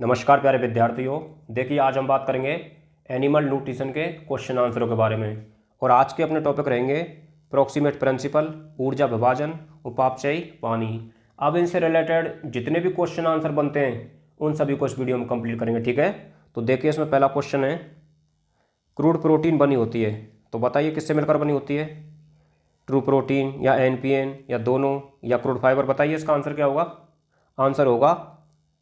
नमस्कार प्यारे विद्यार्थियों। देखिए आज हम बात करेंगे एनिमल न्यूट्रिशन के क्वेश्चन आंसरों के बारे में। और आज के अपने टॉपिक रहेंगे प्रोक्सीमेट प्रिंसिपल, ऊर्जा विभाजन, उपापचयी, पानी। अब इनसे रिलेटेड जितने भी क्वेश्चन आंसर बनते हैं उन सभी को इस वीडियो में कंप्लीट करेंगे, ठीक है। तो देखिए इसमें पहला क्वेश्चन है, क्रूड प्रोटीन बनी होती है तो बताइए किससे मिलकर बनी होती है? ट्रू प्रोटीन या एनपीएन या दोनों या क्रूड फाइबर? बताइए इसका आंसर क्या होगा? आंसर होगा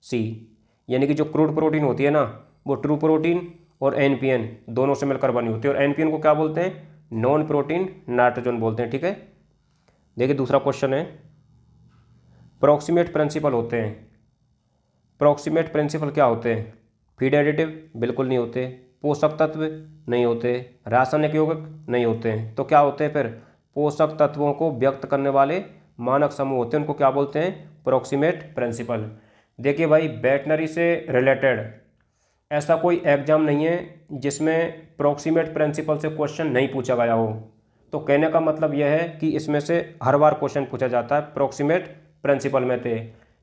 सी, यानी कि जो क्रूड प्रोटीन होती है ना वो ट्रू प्रोटीन और एनपीएन दोनों से मिलकर बनी होती है। और एनपीएन को क्या बोलते हैं? नॉन प्रोटीन नाइट्रोजन बोलते हैं, ठीक है। देखिए दूसरा क्वेश्चन है, प्रोक्सीमेट प्रिंसिपल होते हैं। प्रोक्सीमेट प्रिंसिपल क्या होते हैं? फीड एडिटिव बिल्कुल नहीं होते, पोषक तत्व नहीं होते, रासायनिक यौगिक नहीं होते हैं। तो क्या होते हैं फिर? पोषक तत्वों को व्यक्त करने वाले मानक समूह होते हैं, उनको क्या बोलते हैं? Proximate principle. देखिए भाई, वेटनरी से रिलेटेड ऐसा कोई एग्जाम नहीं है जिसमें प्रोक्सीमेट प्रिंसिपल से क्वेश्चन नहीं पूछा गया हो। तो कहने का मतलब यह है कि इसमें से हर बार क्वेश्चन पूछा जाता है। प्रोक्सीमेट प्रिंसिपल में थे,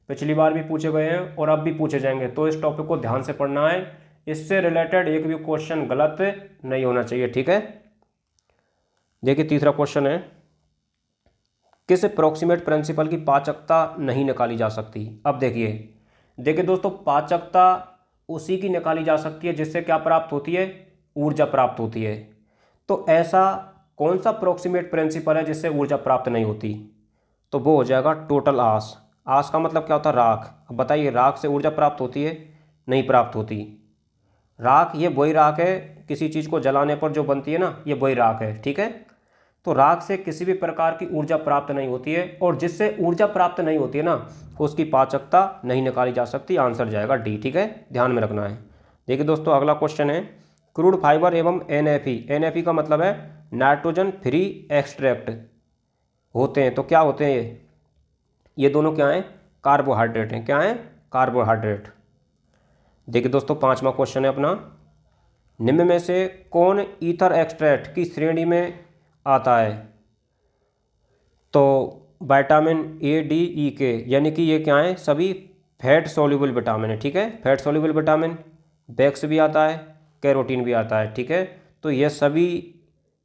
पिछली बार भी पूछे गए हैं और अब भी पूछे जाएंगे, तो इस टॉपिक को ध्यान से पढ़ना है। इससे रिलेटेड एक भी क्वेश्चन गलत नहीं होना चाहिए, ठीक है। देखिए तीसरा क्वेश्चन है, किस प्रोक्सीमेट प्रिंसिपल की पाचकता नहीं निकाली जा सकती? अब देखिए दोस्तों, पाचकता उसी की निकाली जा सकती है जिससे क्या प्राप्त होती है? ऊर्जा प्राप्त होती है। तो ऐसा कौन सा प्रोक्सीमेट प्रिंसिपल है जिससे ऊर्जा प्राप्त नहीं होती? तो वो हो जाएगा टोटल आस। आस का मतलब क्या होता है? राख। अब बताइए, राख से ऊर्जा प्राप्त होती है? नहीं प्राप्त होती। राख ये वही राख है, किसी चीज़ को जलाने पर जो बनती है ना, ये वही राख है, ठीक है। तो राख से किसी भी प्रकार की ऊर्जा प्राप्त नहीं होती है, और जिससे ऊर्जा प्राप्त नहीं होती है ना उसकी पाचकता नहीं निकाली जा सकती। आंसर जाएगा डी, ठीक है, ध्यान में रखना है। देखिए दोस्तों अगला क्वेश्चन है, क्रूड फाइबर एवं एनएफई। एनएफई का मतलब है नाइट्रोजन फ्री एक्सट्रैक्ट होते हैं। तो क्या होते हैं ये दोनों क्या हैं? कार्बोहाइड्रेट हैं। क्या हैं? कार्बोहाइड्रेट। देखिए दोस्तों पांचवा क्वेश्चन है अपना, निम्न में से कौन ईथर एक्सट्रैक्ट की श्रेणी में आता है? तो विटामिन ए, डी, ई के, यानी कि ये क्या है? सभी फैट सोल्यूबल विटामिन है, ठीक है। फैट सोल्यूबल विटामिन, बेक्स भी आता है, कैरोटीन भी आता है, ठीक है। तो ये सभी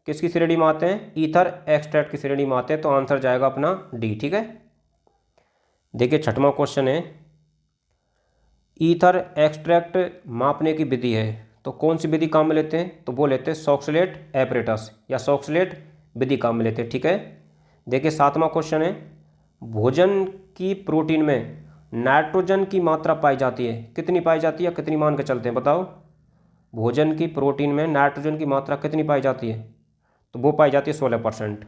किसकी श्रेणी में आते हैं? ईथर एक्सट्रैक्ट की श्रेणी में आते हैं। तो आंसर जाएगा अपना डी, ठीक है। देखिए छठवां क्वेश्चन है, ईथर एक्सट्रैक्ट मापने की विधि है तो कौन सी विधि काम में लेते हैं? तो वो लेते हैं सॉक्सलेट एपरेटस या सॉक्सलेट विधि काम में लेते हैं, ठीक है। देखिए सातवां क्वेश्चन है, भोजन की प्रोटीन में नाइट्रोजन की मात्रा पाई जाती है, कितनी पाई जाती है? कितनी मान के चलते हैं बताओ? भोजन की प्रोटीन में नाइट्रोजन की मात्रा कितनी पाई जाती है? तो वो पाई जाती है 16%।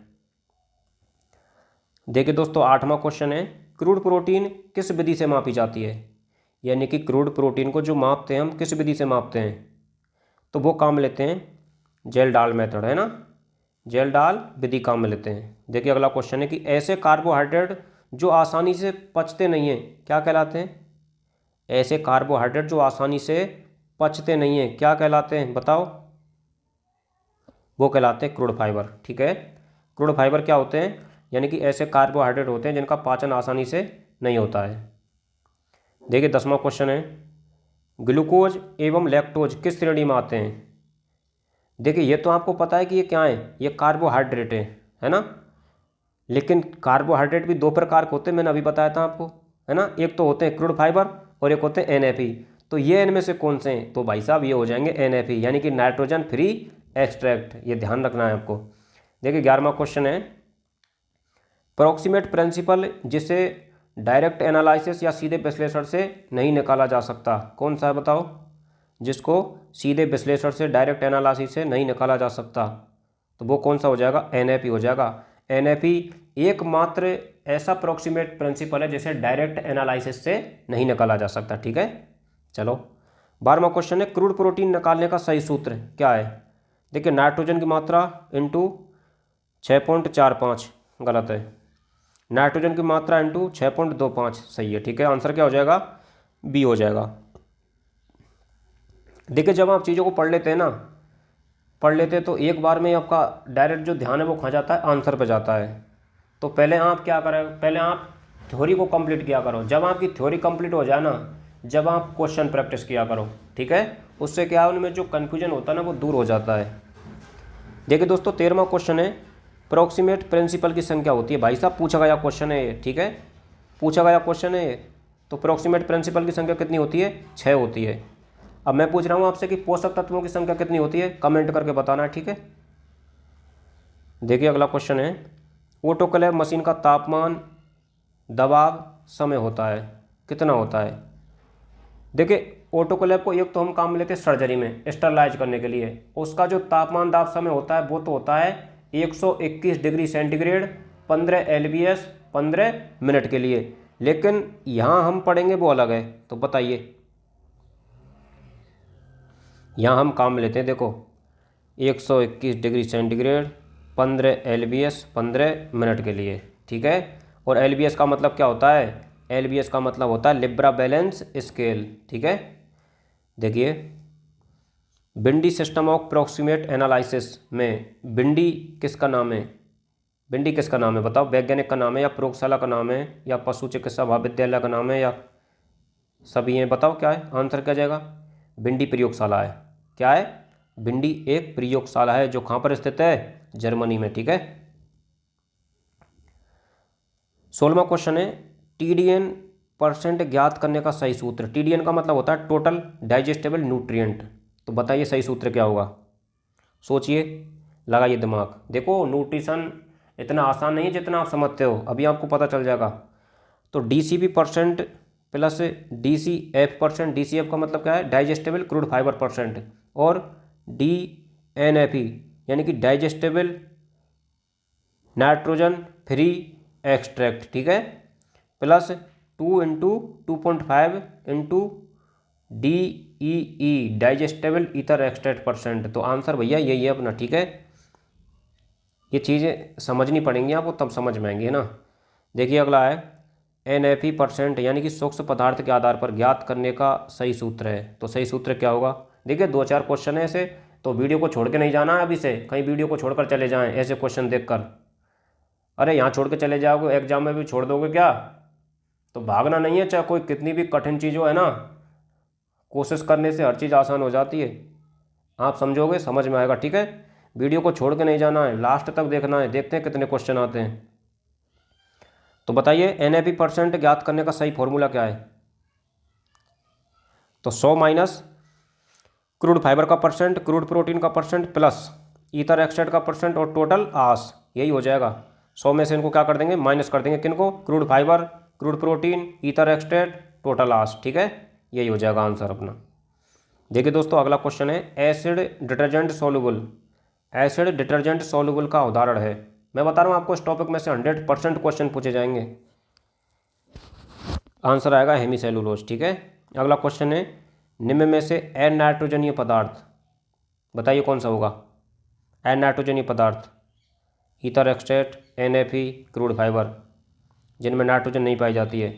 देखिए दोस्तों आठवां क्वेश्चन है, क्रूड प्रोटीन किस विधि से मापी जाती है? यानी कि क्रूड प्रोटीन को जो मापते हैं हम किस विधि से मापते हैं? तो वो काम लेते हैं जेल-डाल मेथड, है ना, जेल-डाल विधि काम में लेते हैं। देखिए अगला क्वेश्चन है कि ऐसे कार्बोहाइड्रेट जो आसानी से पचते नहीं हैं क्या कहलाते हैं? ऐसे कार्बोहाइड्रेट जो आसानी से पचते नहीं हैं क्या कहलाते हैं बताओ? वो कहलाते हैं क्रूड फाइबर, ठीक है। क्रूड फाइबर क्या होते हैं? यानी कि ऐसे कार्बोहाइड्रेट होते हैं जिनका पाचन आसानी से नहीं होता है। देखिए 10वां क्वेश्चन है, ग्लूकोज एवं लैक्टोज किस श्रेणी में आते हैं? देखिए ये तो आपको पता है कि ये क्या है, ये कार्बोहाइड्रेट है ना। लेकिन कार्बोहाइड्रेट भी दो प्रकार के होते हैं, मैंने अभी बताया था आपको, है ना। एक तो होते हैं क्रूड फाइबर और एक होते हैं एनएफई। तो ये इनमें से कौन से हैं? तो भाई साहब ये हो जाएंगे एनएफई, यानी कि नाइट्रोजन फ्री एक्सट्रैक्ट। ये ध्यान रखना है आपको। देखिए 11वां क्वेश्चन है, प्रोक्सीमेट प्रिंसिपल जिसे डायरेक्ट एनालिसिस या सीधे विश्लेषण से नहीं निकाला जा सकता, कौन सा है बताओ? जिसको सीधे विश्लेषण से, डायरेक्ट एनालिसिस से नहीं निकाला जा सकता, तो वो कौन सा हो जाएगा? एनएफई हो जाएगा। एनएफई एकमात्र ऐसा प्रोक्सीमेट प्रिंसिपल है जिसे डायरेक्ट एनालिसिस से नहीं निकाला जा सकता, ठीक है। चलो 12वां क्वेश्चन है, क्रूड प्रोटीन निकालने का सही सूत्र क्या है? देखिए नाइट्रोजन की मात्रा इंटू 6.45 गलत है, नाइट्रोजन की मात्रा इंटू 6.25 सही है, ठीक है। आंसर क्या हो जाएगा? बी हो जाएगा। देखिए जब आप चीज़ों को पढ़ लेते हैं तो एक बार में आपका डायरेक्ट जो ध्यान है वो खा जाता है, आंसर पे जाता है। तो पहले आप क्या करें, पहले आप थ्योरी को कंप्लीट किया करो। जब आपकी थ्योरी कंप्लीट हो जाए ना, जब आप क्वेश्चन प्रैक्टिस किया करो, ठीक है। उससे क्या है, उनमें जो कन्फ्यूजन होता है ना वो दूर हो जाता है। देखिए दोस्तों 13वां क्वेश्चन है, प्रोक्सीमेट प्रिंसिपल की संख्या होती है। भाई साहब पूछा गया क्वेश्चन है ये, ठीक है, पूछा गया क्वेश्चन है ये। तो प्रोक्सीमेट प्रिंसिपल की संख्या कितनी होती है? 6 होती है। अब मैं पूछ रहा हूँ आपसे कि पोषक तत्वों की संख्या कितनी होती है, कमेंट करके बताना है, ठीक है। देखिए अगला क्वेश्चन है, ऑटोक्लेव मशीन का तापमान, दबाव, समय होता है, कितना होता है? देखिए ऑटोक्लेव को एक तो हम काम में लेते हैं सर्जरी में स्टरलाइज करने के लिए, उसका जो तापमान दाब समय होता है वो तो होता है 121 डिग्री सेंटीग्रेड 15 LBS 15 मिनट के लिए। लेकिन यहाँ हम पढ़ेंगे वो अलग है। तो बताइए, यहाँ हम काम में लेते हैं, देखो 121 डिग्री सेंटीग्रेड 15 LBS 15 मिनट के लिए, ठीक है। और LBS का मतलब क्या होता है? LBS का मतलब होता है लिब्रा बैलेंस स्केल, ठीक है। देखिए बिंडी सिस्टम ऑफ प्रोक्सीमेट एनालिसिस में बिंडी किसका नाम है? बिंडी किसका नाम है बताओ? वैज्ञानिक का नाम है या प्रयोगशाला का नाम है या पशु चिकित्सा महाविद्यालय का नाम है या सभी हैं? बताओ क्या है आंसर, क्या जाएगा? बिंडी प्रयोगशाला है। क्या है? बिंडी एक प्रयोगशाला है जो कहाँ पर स्थित है? जर्मनी में, ठीक है। 16वां क्वेश्चन है, TDN % ज्ञात करने का सही सूत्र। TDN का मतलब होता है टोटल डाइजेस्टेबल न्यूट्रिएंट। तो बताइए सही सूत्र क्या होगा? सोचिए, लगाइए दिमाग। देखो न्यूट्रिशन इतना आसान नहीं है जितना आप समझते हो, अभी आपको पता चल जाएगा। तो DCP% प्लस DCF%, DCF का मतलब क्या है? डाइजेस्टेबल क्रूड फाइबर %, और DNFE यानी कि डाइजेस्टेबल नाइट्रोजन फ्री एक्सट्रैक्ट, ठीक है, plus 2 × 2.5 × DEE digestible ether extract %। तो आंसर भैया यही है अपना, ठीक है। ये चीज़ें समझनी पड़ेंगी आपको, तब समझ में आएंगी, है ना। देखिए अगला है, NFE% यानी कि सूक्ष्म पदार्थ के आधार पर ज्ञात करने का सही सूत्र है। तो सही सूत्र क्या होगा? देखिए 2-4 क्वेश्चन है ऐसे, तो वीडियो को छोड़ के नहीं जाना है अभी से, कहीं वीडियो को छोड़कर चले जाएं ऐसे क्वेश्चन देखकर। अरे यहाँ छोड़ के चले जाओगे, एग्जाम में भी छोड़ दोगे क्या? तो भागना नहीं है, चाहे कोई कितनी भी कठिन चीज़ हो, है ना। कोशिश करने से हर चीज़ आसान हो जाती है। आप समझोगे, समझ में आएगा, ठीक है। वीडियो को छोड़ के नहीं जाना है, लास्ट तक देखना है। देखते हैं कितने क्वेश्चन आते हैं। तो बताइए NFE% ज्ञात करने का सही फॉर्मूला क्या है? तो 100 माइनस क्रूड फाइबर का %, क्रूड प्रोटीन का %, प्लस ईथर एक्सट्रैक्ट का % और टोटल आस, यही हो जाएगा। 100 में से इनको क्या कर देंगे? माइनस कर देंगे। किनको? Crude fibre, crude protein, ether extract, total ash, ठीक है। यही हो जाएगा आंसर अपना। देखिए दोस्तों अगला क्वेश्चन है, acid detergent soluble. Acid detergent soluble का उदाहरण है। मैं बता रहा हूँ आपको, इस टॉपिक में से 100% क्वेश्चन पूछे जाएंगे। आंसर आएगा हेमीसेलुलोज, ठीक है। अगला क्वेश्चन है, निम्न में से एन नाइट्रोजनीय पदार्थ, बताइए कौन सा होगा? एन नाइट्रोजनीय पदार्थ, ether extract, NFE, crude fibre, जिनमें नाइट्रोजन नहीं पाई जाती है।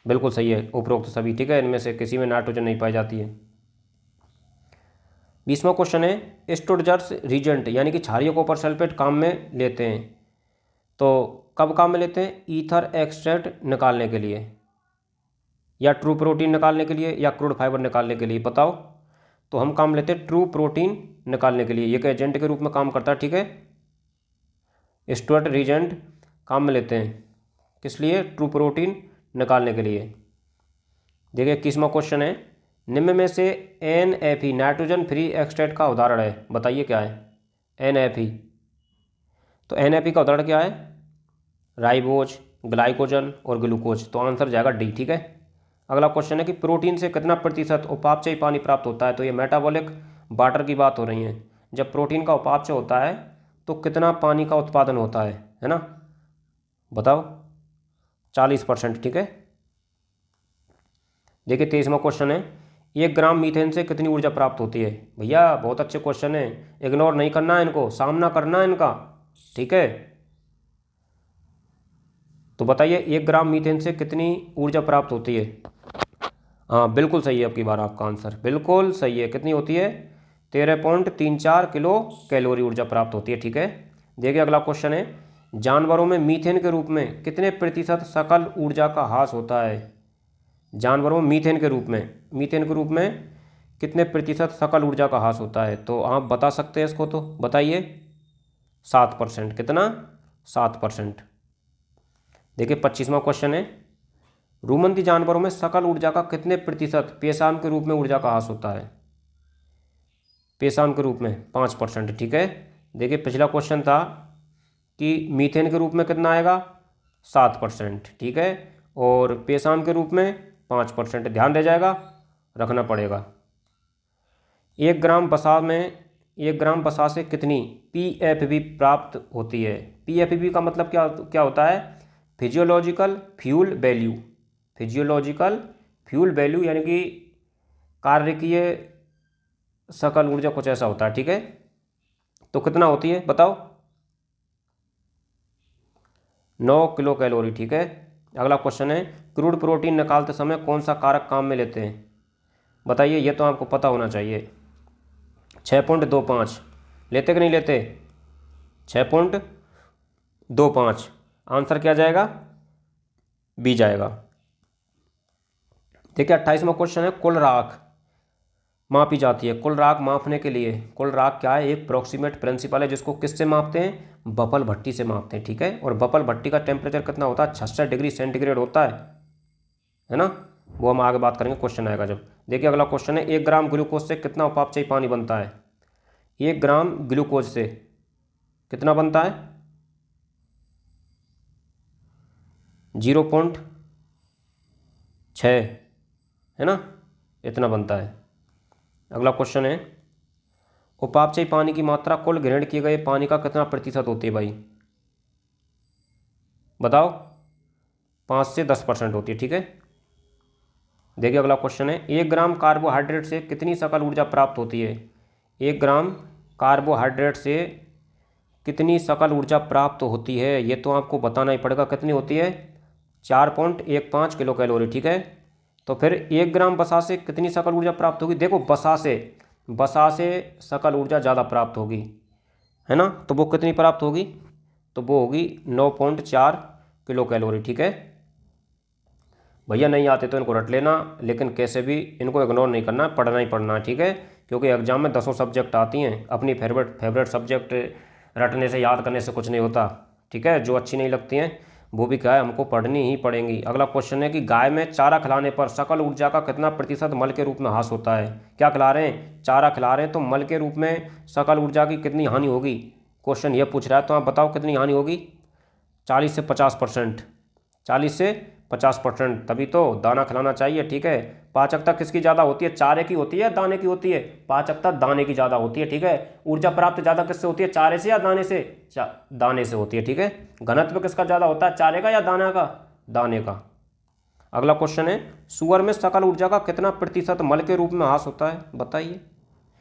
बिल्कुल सही है उपरोक्त सभी, ठीक है। इनमें से किसी में नाइट्रोजन नहीं पाई जाती है। 20वां क्वेश्चन है, स्टुटजर्स रीजेंट यानी कि क्षारीय कॉपर सल्फेट काम में लेते हैं। तो कब काम में लेते हैं? ईथर एक्सट्रैक्ट निकालने के लिए, या ट्रू प्रोटीन निकालने के लिए, या क्रूड फाइबर निकालने के लिए, बताओ। तो हम काम लेते हैं ट्रू प्रोटीन निकालने के लिए, एक एजेंट के रूप में काम करता है, ठीक है। स्टुअर्ट रीजेंट काम में लेते हैं, किस लिए? ट्रू प्रोटीन निकालने के लिए। देखिए 21वां क्वेश्चन है, निम्न में से NFE नाइट्रोजन फ्री एक्सट्रैक्ट का उदाहरण है, बताइए क्या है? NFE, तो NFE का उदाहरण क्या है? राइबोज, ग्लाइकोजन और ग्लूकोज। तो आंसर जाएगा डी, ठीक है। अगला क्वेश्चन है कि प्रोटीन से कितना % उपापचयी पानी प्राप्त होता है? तो ये मेटाबॉलिक वाटर की बात हो रही है। जब प्रोटीन का उपापचय होता है तो कितना पानी का उत्पादन होता है ना, बताओ? 40%, ठीक है। देखिए 23वां क्वेश्चन है, 1 ग्राम मीथेन से कितनी ऊर्जा प्राप्त होती है? भैया बहुत अच्छे क्वेश्चन है, इग्नोर नहीं करना है इनको, सामना करना है इनका, ठीक है। तो बताइए 1 ग्राम मीथेन से कितनी ऊर्जा प्राप्त होती है? हाँ बिल्कुल सही है, आपकी बार आपका आंसर बिल्कुल सही है। कितनी होती है? 13.34 किलो कैलोरी ऊर्जा प्राप्त होती है, ठीक है। देखिए अगला क्वेश्चन है, जानवरों में मीथेन के रूप में कितने % सकल ऊर्जा का ह्रास होता है? जानवरों में मीथेन के रूप में कितने प्रतिशत सकल ऊर्जा का ह्रास होता है? तो आप बता सकते हैं इसको, तो बताइए। 7%। कितना? 7%। देखिए 25वां क्वेश्चन है, रूमंती जानवरों में सकल ऊर्जा का कितने प्रतिशत पेशाब के रूप में ऊर्जा का ह्रास होता है? पेशाब के रूप में 5%। ठीक है। देखिए पिछला क्वेश्चन था कि मीथेन के रूप में कितना आएगा? 7%। ठीक है। और पेशाब के रूप में 5%। ध्यान रह जाएगा, रखना पड़ेगा। 1 ग्राम वसा से कितनी पीएफवी प्राप्त होती है? पीएफवी का मतलब क्या होता है? Physiological fuel value. Physiological fuel value यानी कि कार्बनिकीय सकल ऊर्जा, कुछ ऐसा होता है। ठीक है। तो कितना होती है बताओ? 9 किलो कैलोरी। ठीक है। अगला क्वेश्चन है, क्रूड प्रोटीन निकालते समय कौन सा कारक काम में लेते हैं? बताइए, ये तो आपको पता होना चाहिए। 6.25 लेते कि नहीं लेते? 6.25। आंसर क्या जाएगा? बी जाएगा। देखिए 28वां क्वेश्चन है, कुल राख मापी जाती है। कुल राख मापने के लिए, कुल राख क्या है? एक प्रोक्सीमेट प्रिंसिपल है जिसको किससे मापते हैं? बपल भट्टी से मापते हैं। ठीक है। और बपल भट्टी का टेम्परेचर कितना होता है? 66 डिग्री सेंटीग्रेड होता है ना। वो हम आगे बात करेंगे, क्वेश्चन आएगा जब। देखिए अगला क्वेश्चन है, 1 ग्राम ग्लूकोज से कितना उपापचयी पानी बनता है? 1 ग्राम ग्लूकोज से कितना बनता है? 0.6 है ना, इतना बनता है। अगला क्वेश्चन है, उपापचयी पानी की मात्रा कुल ग्रहण किए गए पानी का कितना प्रतिशत होती है भाई? बताओ। 5 से 10% होती है। ठीक है। देखिए अगला क्वेश्चन है, 1 ग्राम कार्बोहाइड्रेट से कितनी सकल ऊर्जा प्राप्त होती है? 1 ग्राम कार्बोहाइड्रेट से कितनी सकल ऊर्जा प्राप्त होती है? ये तो आपको बताना ही पड़ेगा। कितनी होती है? 4.15 किलो कैलोरी। ठीक है। तो फिर 1 ग्राम वसा से कितनी सकल ऊर्जा प्राप्त होगी? देखो वसा से सकल ऊर्जा ज़्यादा प्राप्त होगी, है ना। तो वो कितनी प्राप्त होगी? तो वो होगी 9.4 किलो कैलोरी। ठीक है। भैया नहीं आते तो इनको रट लेना, लेकिन कैसे भी इनको इग्नोर नहीं करना, पढ़ना ही पढ़ना है। ठीक है। क्योंकि एग्जाम में 10 सब्जेक्ट आती हैं, अपनी फेवरेट सब्जेक्ट रटने से, याद करने से कुछ नहीं होता। ठीक है। जो अच्छी नहीं लगती हैं वो भी क्या है, हमको पढ़नी ही पड़ेंगी। अगला क्वेश्चन है कि गाय में चारा खिलाने पर सकल ऊर्जा का कितना प्रतिशत मल के रूप में ह्रास होता है? क्या खिला रहे हैं? चारा खिला रहे हैं, तो मल के रूप में सकल ऊर्जा की कितनी हानि होगी? क्वेश्चन ये पूछ रहा है, तो आप बताओ कितनी हानि होगी? 40 से 50%। 40 से 50%। तभी तो दाना खिलाना चाहिए। ठीक है। पाचकता किसकी ज़्यादा होती है? चारे की होती है, दाने की होती है? पाचकता दाने की ज़्यादा होती है। ठीक है। ऊर्जा प्राप्त ज़्यादा किससे होती है? चारे से या दाने से? दाने से होती है। ठीक है। घनत्व किसका ज़्यादा होता है? चारे का या दाना का? दाने का। अगला क्वेश्चन है, सुअर में सकल ऊर्जा का कितना प्रतिशत मल के रूप में ह्रास होता है? बताइए,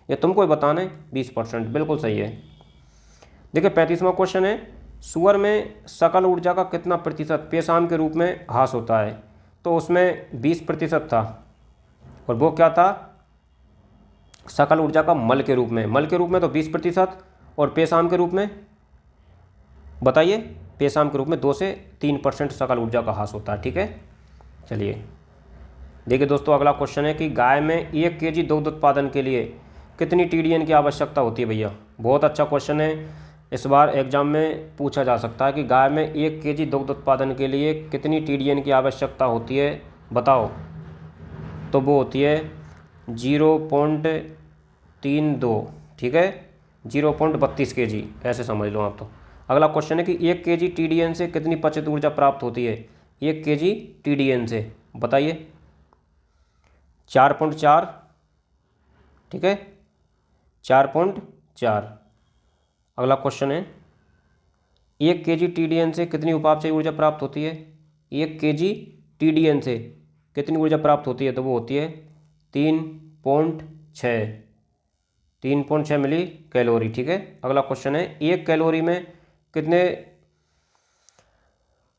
ये तुमको ही बताना है। 20%। बिल्कुल सही है। देखिए 35वां क्वेश्चन है, सुअर में सकल ऊर्जा का कितना प्रतिशत पेशाब के रूप में ह्रास होता है? तो उसमें 20% था, और वो क्या था? सकल ऊर्जा का मल के रूप में। मल के रूप में तो 20%, और पेशाब के रूप में बताइए। पेशाब के रूप में 2 से 3% सकल ऊर्जा का ह्रास होता है। ठीक है। चलिए देखिए दोस्तों, अगला क्वेश्चन है कि गाय में 1 केजी दुग्ध उत्पादन के लिए कितनी टीडीएन की आवश्यकता होती है? भैया बहुत अच्छा क्वेश्चन है, इस बार एग्जाम में पूछा जा सकता है कि गाय में 1 केजी दुग्ध उत्पादन के लिए कितनी टीडीएन की आवश्यकता होती है? बताओ। तो वो होती है 0.32। ठीक है। 0.32 केजी, ऐसे समझ लो आप तो। अगला क्वेश्चन है कि 1 केजी टीडीएन से कितनी पचित ऊर्जा प्राप्त होती है? 1 केजी टीडीएन से बताइए। 4.4। ठीक है। 4.4। अगला क्वेश्चन है, 1 केजी टीडीएन से कितनी उपापचयी ऊर्जा प्राप्त होती है? 1 केजी टीडीएन से कितनी ऊर्जा प्राप्त होती है? तो वो होती है 3.6। 3.6 मिली कैलोरी। ठीक है। अगला क्वेश्चन है, 1 कैलोरी में कितने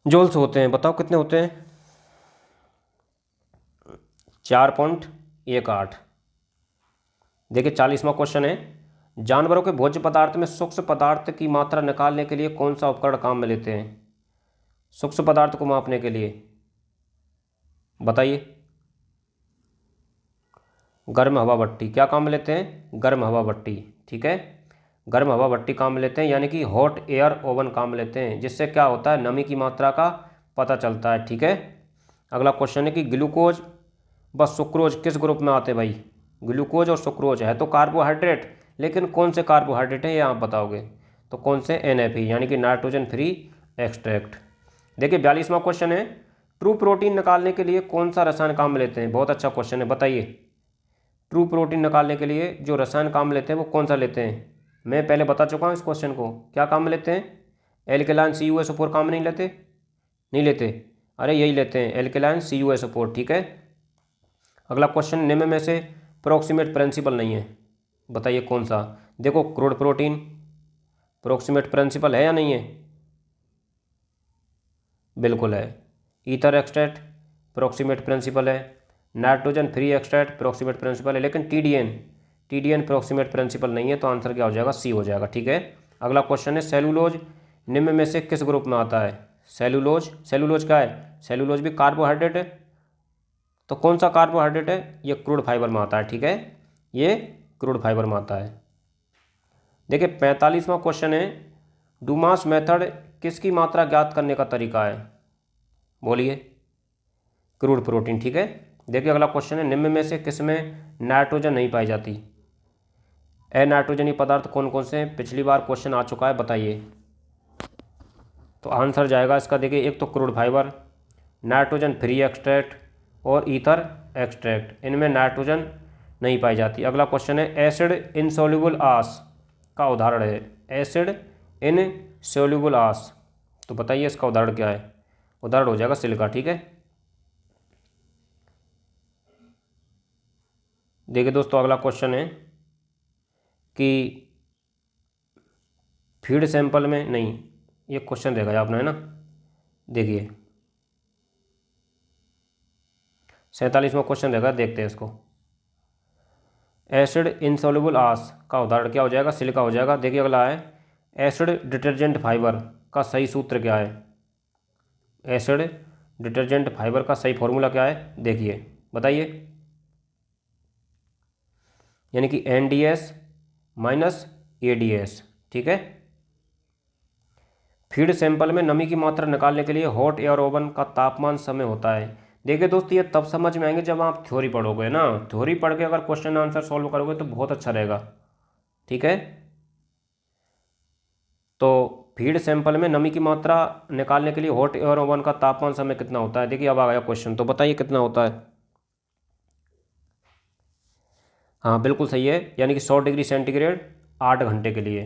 जूल्स होते हैं? बताओ कितने होते हैं? 4.18। देखिए 40वां क्वेश्चन है, जानवरों के भोज्य पदार्थ में सूक्ष्म पदार्थ की मात्रा निकालने के लिए कौन सा उपकरण काम में लेते हैं? सूक्ष्म पदार्थ को मापने के लिए बताइए। गर्म हवा भट्टी क्या काम में लेते हैं? गर्म हवा भट्टी, ठीक है, गर्म हवा भट्टी काम में लेते हैं, यानी कि हॉट एयर ओवन काम में लेते हैं, जिससे क्या होता है, नमी की मात्रा का पता चलता है, ठीक है। अगला क्वेश्चन है कि ग्लूकोज व सुक्रोज किस ग्रुप में आते हैं भाई? ग्लूकोज और सुक्रोज है तो कार्बोहाइड्रेट, लेकिन कौन से कार्बोहाइड्रेट हैं ये आप बताओगे, तो कौन से? NF यानी कि नाइट्रोजन फ्री एक्सट्रैक्ट। देखिए 42वां क्वेश्चन है, ट्रू प्रोटीन निकालने के लिए कौन सा रसायन काम में लेते हैं? बहुत अच्छा क्वेश्चन है, बताइए। ट्रू प्रोटीन निकालने के लिए जो रसायन काम में लेते हैं वो कौन सा लेते हैं? मैं पहले बता चुका हूँ इस क्वेश्चन को, क्या काम में लेते हैं? एल्केलाइन CuSO4 काम में नहीं लेते? नहीं लेते, अरे यही लेते हैं, एल्केलाइन CuSO4, ठीक है। अगला क्वेश्चन, निम्न में से प्रोक्सीमेट प्रिंसिपल नहीं है, बताइए कौन सा? देखो क्रूड प्रोटीन प्रोक्सीमेट प्रिंसिपल है या नहीं है? बिल्कुल है। ईथर एक्सट्रैक्ट प्रोक्सीमेट प्रिंसिपल है, nitrogen free extract proximate principle है, लेकिन TDN प्रोक्सीमेट प्रिंसिपल नहीं है, तो आंसर क्या हो जाएगा? C हो जाएगा, ठीक है। अगला क्वेश्चन है, सेलुलोज निम्न में से किस ग्रुप में आता है? सेलुलोज क्या है? सेलुलोज भी कार्बोहाइड्रेट है, तो कौन सा कार्बोहाइड्रेट है? ये क्रूड फाइबर में आता है, ठीक है, ये क्रूड फाइबर में आता है। देखिए 45वां क्वेश्चन है, डूमास मेथड किसकी मात्रा ज्ञात करने का तरीका है? बोलिए। क्रूड प्रोटीन, ठीक है। देखिए अगला क्वेश्चन है, निम्न में से किसमें नाइट्रोजन नहीं पाई जाती? अनाइट्रोजनीय पदार्थ कौन कौन से हैं? पिछली बार क्वेश्चन आ चुका है, बताइए। तो आंसर जाएगा इसका, देखिए एक तो crude fibre, nitrogen free extract और ईथर एक्सट्रैक्ट, इनमें नाइट्रोजन नहीं पाई जाती। अगला क्वेश्चन है, एसिड इनसॉल्युबल आस का उदाहरण है, एसिड इनसॉल्युबल आस, तो बताइए इसका उदाहरण क्या है? उदाहरण हो जाएगा सिलिका, ठीक है। देखिए दोस्तों अगला क्वेश्चन है कि फीड सैंपल में, नहीं ये क्वेश्चन देखा आपने, है ना, देखिए 47वां क्वेश्चन देखा, देखते हैं इसको। एसिड इनसॉल्युबल आस का उदाहरण क्या हो जाएगा? सिलिका हो जाएगा। देखिए अगला है, एसिड डिटर्जेंट फाइबर का सही सूत्र क्या है? एसिड डिटर्जेंट फाइबर का सही फॉर्मूला क्या है? देखिए बताइए, यानी कि NDS माइनस ADS, ठीक है। फीड सैंपल में नमी की मात्रा निकालने के लिए हॉट एयर ओवन का तापमान समय होता है। देखिए दोस्तों ये तब समझ में आएंगे जब आप थ्योरी पढ़ोगे ना, थ्योरी पढ़ के अगर क्वेश्चन आंसर सॉल्व करोगे तो बहुत अच्छा रहेगा, ठीक है। तो फीड सैंपल में नमी की मात्रा निकालने के लिए हॉट एयर ओवन का तापमान समय कितना होता है? देखिए अब आ गया क्वेश्चन, तो बताइए कितना होता है? हाँ बिल्कुल सही है, यानी कि 100 डिग्री सेंटीग्रेड 8 घंटे के लिए,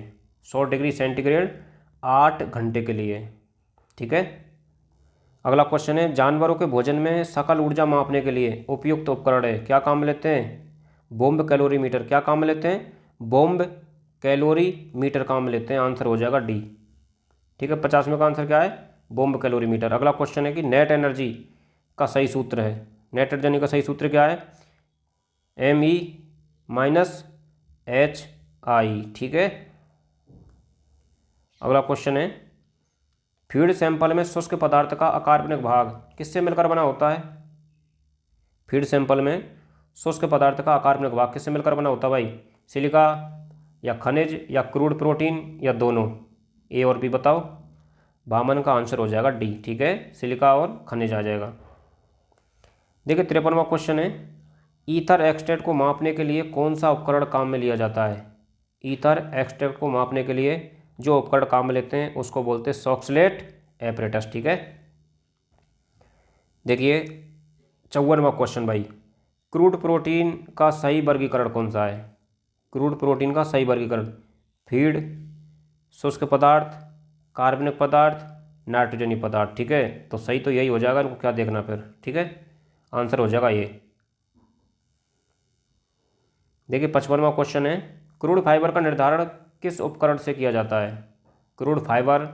100 डिग्री सेंटीग्रेड 8 घंटे के लिए, ठीक है। अगला क्वेश्चन है, जानवरों के भोजन में सकल ऊर्जा मापने के लिए उपयुक्त उपकरण है, क्या काम में लेते हैं? बॉम्ब कैलोरीमीटर, क्या काम में लेते हैं? बॉम्ब कैलोरीमीटर काम में लेते हैं, आंसर हो जाएगा D, ठीक है। 50वें का आंसर क्या है? Bomb calorimeter. अगला क्वेश्चन है कि नेट एनर्जी का सही सूत्र है, नेट एनर्जी का सही सूत्र क्या है? ME माइनस HI, ठीक है। अगला क्वेश्चन है, फीड सैंपल में शुष्क पदार्थ का अकार्बनिक भाग किससे मिलकर बना होता है? फीड सैंपल में शुष्क पदार्थ का अकार्बनिक भाग किससे मिलकर बना होता है भाई? सिलिका या खनिज या क्रूड प्रोटीन या दोनों? A और B बताओ। बामन का आंसर हो जाएगा D, ठीक है, सिलिका और खनिज आ जाएगा। देखिए 53वां क्वेश्चन है, ईथर एक्सट्रैक्ट को मापने के लिए कौन सा उपकरण काम में लिया जाता है? ईथर एक्सट्रैक्ट को मापने के लिए जो उपकरण काम में लेते हैं उसको बोलते हैं सॉक्सलेट एपरेटस, ठीक है। देखिए 54वां क्वेश्चन भाई, क्रूड प्रोटीन का सही वर्गीकरण कौन सा है? क्रूड प्रोटीन का सही वर्गीकरण, फीड, शुष्क पदार्थ, कार्बनिक पदार्थ, नाइट्रोजनीय पदार्थ, ठीक है। तो सही तो यही हो जाएगा, इनको क्या देखना फिर, ठीक है, आंसर हो जाएगा ये। देखिए 55वां क्वेश्चन है, क्रूड फाइबर का निर्धारण किस उपकरण से किया जाता है? क्रूड फाइबर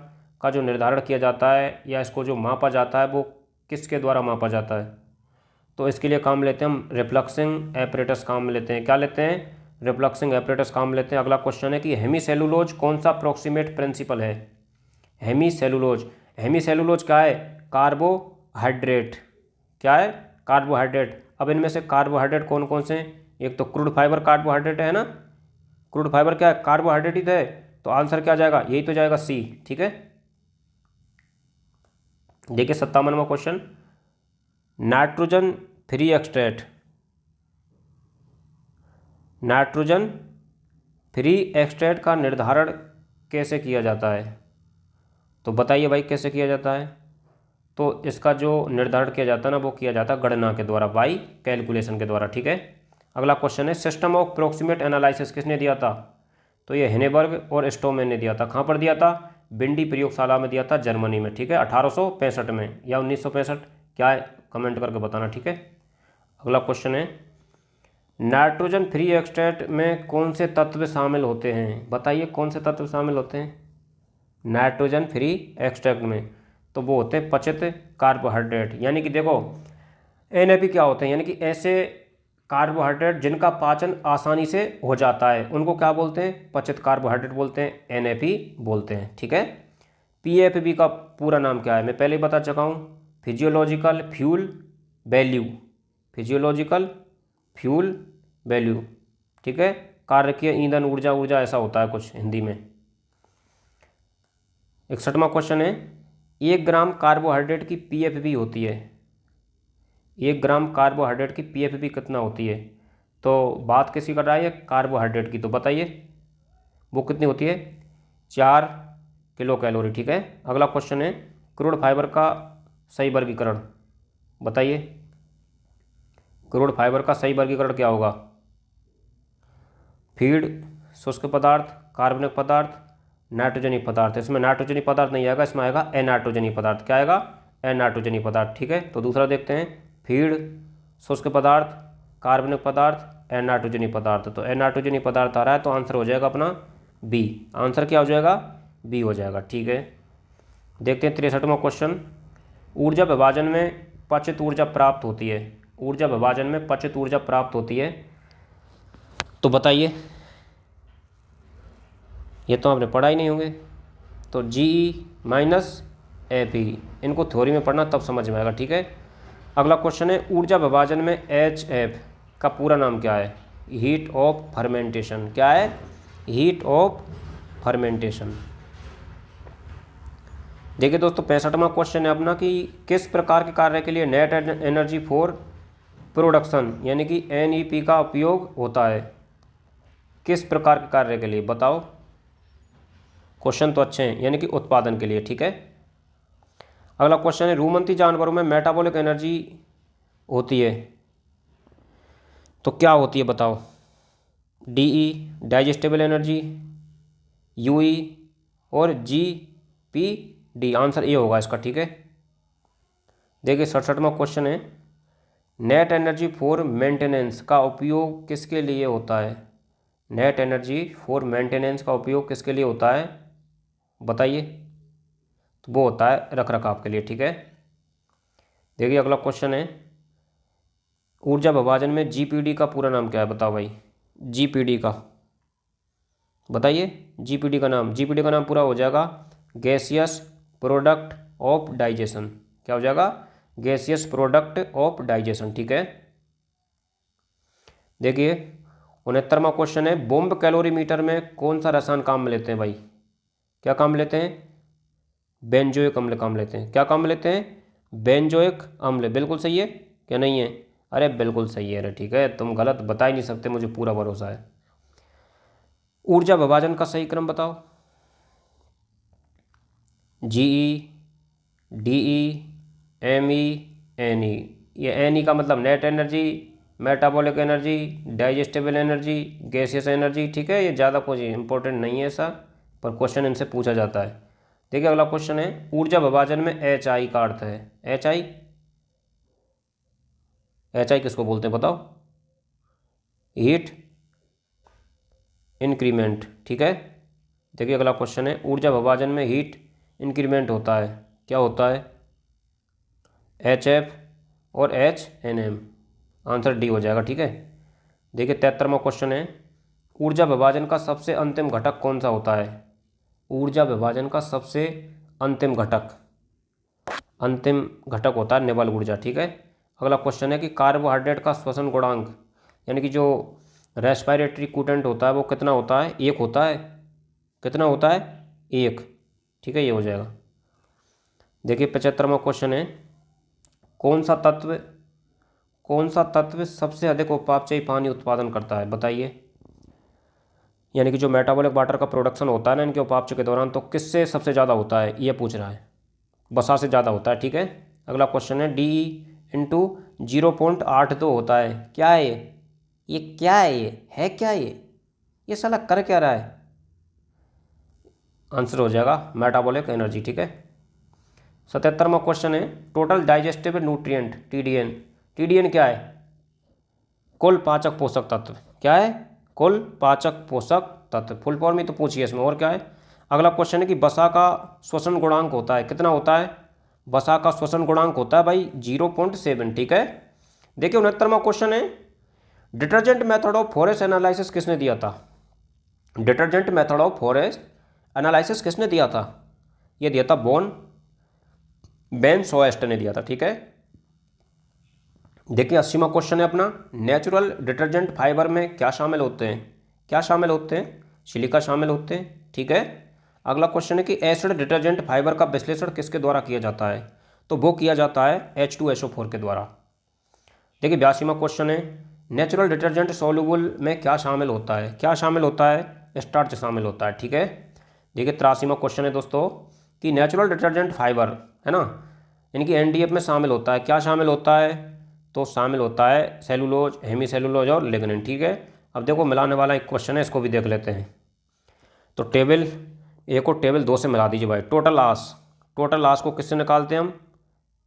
का जो निर्धारण किया जाता है या इसको जो मापा जाता है वो किसके द्वारा मापा जाता है? तो इसके लिए काम लेते हैं हम रिफ्लेक्सिंग एपरेटस काम लेते हैं, क्या लेते हैं? रिफ्लेक्सिंग एपरेटस काम लेते हैं। अगला क्वेश्चन है कि हेमीसेलुलोज कौन सा प्रोक्सीमेट प्रिंसिपल है? हेमीसेलुलोज, हेमीसेलुलोज क्या है? कार्बोहाइड्रेट, क्या है? कार्बोहाइड्रेट। अब इनमें से कार्बोहाइड्रेट कौन कौन से हैं? एक तो क्रूड फाइबर कार्बोहाइड्रेट है ना, क्रूड फाइबर क्या है, कार्बोहाइड्रेट ही तो है, तो आंसर क्या जाएगा, यही तो जाएगा सी। ठीक है, देखिए 57वां question, nitrogen free extract, nitrogen free extract का निर्धारण कैसे किया जाता है, तो बताइए भाई कैसे किया जाता है। तो इसका जो निर्धारण किया जाता है ना, वो किया जाता है गणना के द्वारा, बाई कैलकुलेशन के द्वारा। ठीक है, अगला क्वेश्चन है, सिस्टम ऑफ प्रोक्सीमेट एनालिसिस किसने दिया था, तो ये हिनेबर्ग और स्टोमैन ने दिया था। कहाँ पर दिया था, बिंडी प्रयोगशाला में दिया था, जर्मनी में। ठीक है, 1865 में या 1965, क्या है कमेंट करके बताना। ठीक है, अगला क्वेश्चन है, नाइट्रोजन फ्री एक्सट्रैक्ट में कौन से तत्व शामिल होते हैं, बताइए कौन से तत्व शामिल होते हैं नाइट्रोजन फ्री एक्सट्रैक्ट में, तो वो होते हैं पचित कार्बोहाइड्रेट। यानी कि देखो NAP क्या होते हैं, यानी कि ऐसे कार्बोहाइड्रेट जिनका पाचन आसानी से हो जाता है, उनको क्या बोलते हैं, पचित कार्बोहाइड्रेट बोलते हैं, NAP बोलते हैं। ठीक है, PFB का पूरा नाम क्या है, मैं पहले ही बता चुका हूँ, physiological fuel value, physiological fuel value. ठीक है, कार्यकीय ईंधन ऊर्जा, ऊर्जा ऐसा होता है कुछ हिंदी में। 61वां क्वेश्चन है, 1 ग्राम कार्बोहाइड्रेट की PFB होती है, 1 ग्राम कार्बोहाइड्रेट की PFB कितना होती है, तो बात किसकी कर रहा है, कार्बोहाइड्रेट की, तो बताइए वो कितनी होती है, 4 किलो कैलोरी। ठीक है, अगला क्वेश्चन है, क्रूड फाइबर का सही वर्गीकरण बताइए, क्रूड फाइबर का सही वर्गीकरण क्या होगा, फीड, शुष्क पदार्थ, कार्बनिक पदार्थ, नाइट्रोजनी पदार्थ। इसमें नाइट्रोजनी पदार्थ नहीं आएगा, इसमें आएगा एनाइट्रोजनी पदार्थ। क्या आएगा, एनाइट्रोजनी पदार्थ। ठीक है, तो दूसरा देखते हैं, फीड, शुष्क पदार्थ, कार्बनिक पदार्थ, एनाइट्रोजनी पदार्थ। तो एनाइट्रोजनी पदार्थ आ रहा है, तो आंसर हो जाएगा अपना बी। आंसर क्या हो जाएगा, बी हो जाएगा। ठीक है, देखते हैं 63वां क्वेश्चन, ऊर्जा विभाजन में पचित ऊर्जा प्राप्त होती है, ऊर्जा विभाजन में पचित ऊर्जा प्राप्त होती है, तो बताइए, ये तो आपने पढ़ा ही नहीं होंगे, तो GE - FE, इनको थ्योरी में पढ़ना तब समझ में आएगा। ठीक है, अगला क्वेश्चन है, ऊर्जा विभाजन में HF का पूरा नाम क्या है, हीट ऑफ फर्मेंटेशन। क्या है, हीट ऑफ फर्मेंटेशन। देखिए दोस्तों 65वां क्वेश्चन है अपना कि किस प्रकार के कार्य के लिए नेट एनर्जी फॉर प्रोडक्शन यानी कि NEP का उपयोग होता है, किस प्रकार के कार्य के लिए बताओ, क्वेश्चन तो अच्छे हैं, यानी कि उत्पादन के लिए। ठीक है, अगला क्वेश्चन है, रूमंती जानवरों में मेटाबॉलिक एनर्जी होती है, तो क्या होती है बताओ, DE डाइजेस्टेबल एनर्जी, UE और GPD। आंसर ए होगा इसका। ठीक है, देखिए 67वां क्वेश्चन है, नेट एनर्जी फॉर मेंटेनेंस का उपयोग किसके लिए होता है, नेट एनर्जी फॉर मेंटेनेंस का उपयोग किसके लिए होता है बताइए, तो वो होता है रख रखाव के लिए। ठीक है, देखिए अगला क्वेश्चन है, ऊर्जा विभाजन में GPD का पूरा नाम क्या है बताओ भाई, GPD का बताइए, GPD का नाम पूरा हो जाएगा गैसियस प्रोडक्ट ऑफ डाइजेशन। क्या हो जाएगा, गैसियस प्रोडक्ट ऑफ डाइजेशन। ठीक है, देखिए 69वां क्वेश्चन है, बॉम्ब कैलोरीमीटर में कौन सा रसायन काम में लेते हैं भाई, क्या काम में लेते हैं, बेंजोइक अम्ल काम लेते हैं। क्या काम में लेते हैं, बेंजोइक अम्ल। बिल्कुल सही है क्या नहीं है, अरे बिल्कुल सही है, अरे ठीक है, तुम गलत बता ही नहीं सकते, मुझे पूरा भरोसा है। ऊर्जा विभाजन का सही क्रम बताओ, GE DE ME NE। ये NE का मतलब net energy, metabolic energy, digestible energy, gaseous energy. ठीक है, ये ज़्यादा कुछ इंपॉर्टेंट नहीं है ऐसा, पर क्वेश्चन इनसे पूछा जाता है। देखिए अगला क्वेश्चन है, ऊर्जा विभाजन में HI का अर्थ है, HI किसको बोलते हैं बताओ, हीट इंक्रीमेंट। ठीक है, देखिए अगला क्वेश्चन है, ऊर्जा विभाजन में हीट इंक्रीमेंट होता है, क्या होता है, HF और HNM। आंसर डी हो जाएगा। ठीक है, देखिए 73वां क्वेश्चन है, ऊर्जा विभाजन का सबसे अंतिम घटक कौन सा होता है, ऊर्जा विभाजन का सबसे अंतिम घटक होता है निबल ऊर्जा। ठीक है, अगला क्वेश्चन है कि कार्बोहाइड्रेट का श्वसन गुणांक यानी कि जो रेस्पिरेटरी कूटेंट होता है वो कितना होता है, 1 होता है। कितना होता है, 1। ठीक है, ये हो जाएगा। देखिए 75वां क्वेश्चन है, कौन सा तत्व सबसे अधिक उपापचयी पानी उत्पादन करता है, बताइए। यानी कि जो मेटाबॉलिक वाटर का प्रोडक्शन होता है ना इनके उपापचय के दौरान, तो किससे सबसे ज़्यादा होता है, ये पूछ रहा है। बसा से ज़्यादा होता है। ठीक है, अगला क्वेश्चन है, डी इंटू 0.82 होता है, क्या है ये क्या है, ये है क्या, ये साला कर क्या रहा है। आंसर हो जाएगा मेटाबॉलिक एनर्जी। ठीक है, 77वां क्वेश्चन है, total digestive nutrient TDN। TDN क्या है, कुल पाचक पोषक तत्व। क्या है, कुल पाचक पोषक तत्व। फुल फॉर्म ही तो पूछिए इसमें, और क्या है। अगला क्वेश्चन है कि वसा का श्वसन गुणांक होता है, कितना होता है, वसा का श्वसन गुणांक होता है भाई 0.7। ठीक है, देखिए 69वां क्वेश्चन है, detergent method of forest analysis किसने दिया था। Detergent method of forest analysis किसने दिया था, ये दिया था बेन सोएस्ट ने दिया था। ठीक है, देखिए 80वां क्वेश्चन है अपना, नेचुरल डिटर्जेंट फाइबर में क्या शामिल होते हैं, क्या शामिल होते हैं, सिलिका शामिल होते हैं। ठीक है, अगला क्वेश्चन है कि एसिड डिटर्जेंट फाइबर का विश्लेषण किसके द्वारा किया जाता है, तो वो किया जाता है H2SO4 के द्वारा। देखिए 82वां क्वेश्चन है, नेचुरल डिटर्जेंट सोल्यूबल में क्या शामिल होता है, क्या शामिल होता है, स्टार्च शामिल होता है। ठीक है, देखिए 83वां क्वेश्चन है दोस्तों कि नेचुरल डिटर्जेंट फाइबर है ना, यानी कि NDF में शामिल होता है, क्या शामिल होता है, तो शामिल होता है सेलुलोज, हेमी सेलुलोज और लिग्निन। ठीक है, अब देखो मिलाने वाला एक क्वेश्चन है, इसको भी देख लेते हैं। तो टेबल 1 को टेबल 2 से मिला दीजिए भाई। टोटल लॉस को किससे निकालते हैं हम,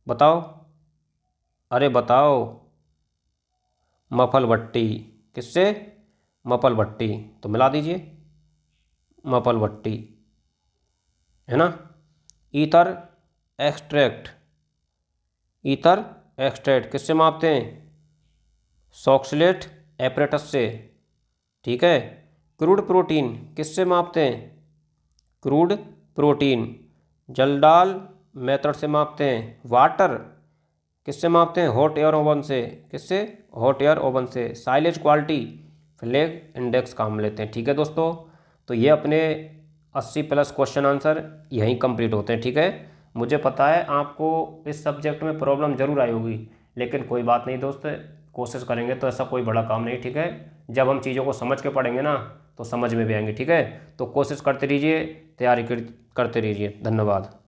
बताओ, अरे बताओ, मफल भट्टी। किससे, मफल भट्टी, तो मिला दीजिए मफल भट्टी, है ना। ईथर एक्सट्रैक्ट किससे मापते हैं, सॉक्सलेट एपरेटस से। ठीक है, क्रूड प्रोटीन किससे मापते हैं, क्रूड प्रोटीन जलडाल मेथड से मापते हैं। वाटर किससे मापते हैं, हॉट एयर ओवन से। किससे, हॉट एयर ओवन से। साइलेज क्वालिटी फ्लैग इंडेक्स काम लेते हैं। ठीक है दोस्तों, तो ये अपने 80+ क्वेश्चन आंसर यहीं कंप्लीट होते हैं। ठीक है, मुझे पता है आपको इस सब्जेक्ट में प्रॉब्लम जरूर आई होगी, लेकिन कोई बात नहीं दोस्त, कोशिश करेंगे तो ऐसा कोई बड़ा काम नहीं। ठीक है, जब हम चीज़ों को समझ के पढ़ेंगे ना तो समझ में भी आएंगे। ठीक है, तो कोशिश करते रहिए, तैयारी करते रहिए। धन्यवाद।